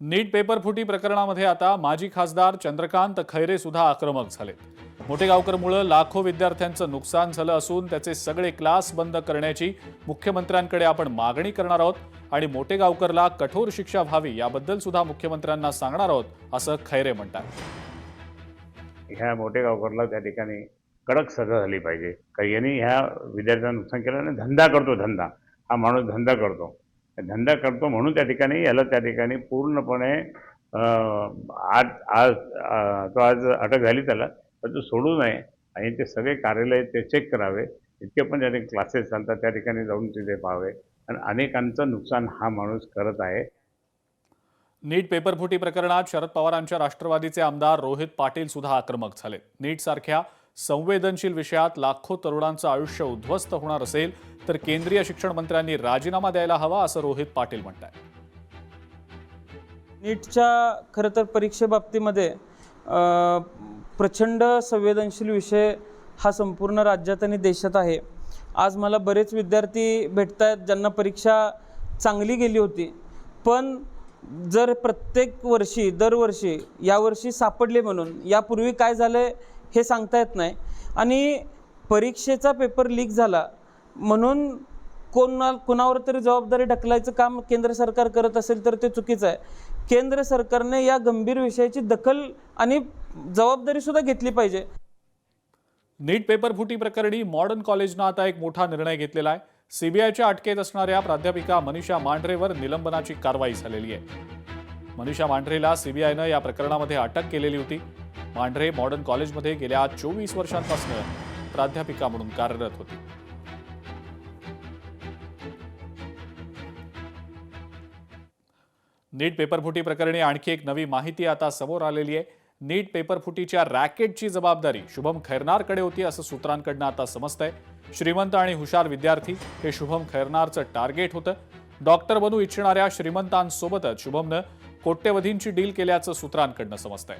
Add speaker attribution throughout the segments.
Speaker 1: नीट paper फुटी प्रकरणामध्ये आता माजी खासदार चंद्रकांत खैरे सुद्धा आक्रमक झाले। मोठेगावकरमुळे लाखो विद्यार्थ्यांचं नुकसान झालं असून त्याचे सगळे क्लास बंद करण्याची मुख्यमंत्र्यांकडे आपण मागणी करणार आहोत आणि मोठेगावकरला कठोर शिक्षा व्हावी याबद्दल सुद्धा मुख्यमंत्र्यांना सांगणार आहोत, असं खैरे म्हणतात।
Speaker 2: ह्या मोठेगावकरला त्या ठिकाणी कडक सजा झाली पाहिजे। काही यांनी ह्या विद्यार्थ्यांना नुकसान केलं आणि धंदा करतो, हा माणूस धंदा करतो म्हणून त्या ठिकाणी याला त्या ठिकाणी पूर्णपणे आज अटक झाली त्याला, पण तो सोडू नये आणि ते सगळे कार्यालय ते चेक करावे। इतके पण ज्या क्लासेस चालतात त्या ठिकाणी जाऊन तिथे पाहावे आणि अनेकांचं नुकसान हा माणूस करत आहे।
Speaker 1: नीट पेपरफुटी प्रकरणात शरद पवारांच्या राष्ट्रवादीचे आमदार रोहित पाटील सुद्धा आक्रमक झाले। नीट सारख्या संवेदनशील विषयात लाखो तरुणांचं आयुष्य उद्ध्वस्त होणार असेल तर केंद्रीय शिक्षण मंत्र्यांनी राजीनामा द्यायला हवा, असं रोहित पाटील म्हणतात।
Speaker 3: नीटच्या खरं तर परीक्षेबाबतीमध्ये प्रचंड संवेदनशील विषय हा संपूर्ण राज्यात आणि देशात आहे। आज मला बरेच विद्यार्थी भेटतात ज्यांना परीक्षा चांगली गेली होती, पण जर प्रत्येक वर्षी दरवर्षी यावर्षी सापडले म्हणून यापूर्वी काय झालं हे सांगता येत नाही आणि परीक्षेचा पेपर लीक झाला म्हणून कोणावर तरी जबाबदारी ढकलायचं काम केंद्र सरकार करत असेल तर ते चुकीचं आहे। केंद्र सरकारने या गंभीर विषयाची दखल आणि जबाबदारी सुद्धा घेतली पाहिजे।
Speaker 1: नीट पेपर फुटी प्रकरणी मॉडर्न कॉलेजनं आता एक मोठा निर्णय घेतलेला आहे। सीबीआयच्या अटकेत असणाऱ्या प्राध्यापिका मनीषा मांढरेवर निलंबनाची कारवाई झालेली आहे। मनीषा मांढरेला सीबीआयनं या प्रकरणामध्ये अटक केलेली होती। मांढरे मॉडर्न कॉलेजमध्ये गेल्या 24 वर्षांपासून प्राध्यापिका म्हणून कार्यरत होती। नीट पेपरफुटी प्रकरणी आणखी एक नवी माहिती आता समोर आलेली आहे। नीट पेपरफुटीच्या रॅकेटची जबाबदारी शुभम खैरनारकडे होती, असं सूत्रांकडून आता समजतंय। श्रीमंत आणि हुशार विद्यार्थी हे शुभम खैरनारचं टार्गेट होतं। डॉक्टर बनू इच्छिणाऱ्या श्रीमंतांसोबतच शुभमनं कोट्यवधींची डील केल्याचं सूत्रांकडून समजतंय।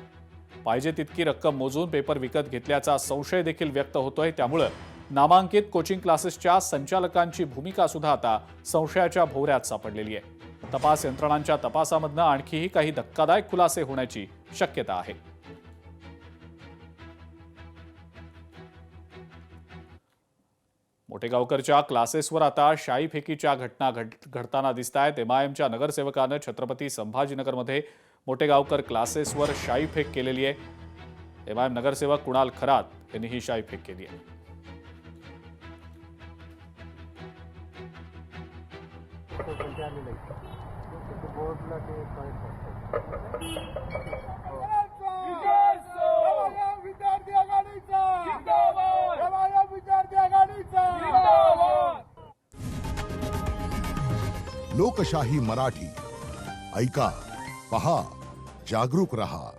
Speaker 1: पाहिजे तितकी रक्कम मोजून पेपर विकत घेतल्याचा संशय देखील व्यक्त होतोय। त्यामुळे नामांकित कोचिंग क्लासेसच्या संचालकांची भूमिका सुद्धा आता संशयाच्या भोवऱ्यात सापडलेली आहे। तपास यंत्रणांच्या तपासामधनं आणखीही काही धक्कादायक खुलासे होण्याची शक्यता आहे। मोठेगावकरच्या क्लासेसवर आता शाईफेकीच्या घटना घडताना दिसतायत। एमआयएमच्या नगरसेवकानं छत्रपती संभाजीनगरमध्ये मोठेगावकर क्लासेसवर शाईफेक केलेली आहे। एमआयएम नगरसेवक कुणाल खरात यांनी ही शाईफेक केली आहे।
Speaker 4: लोकशाही मराठी ऐका, पहा, जागरूक रहा।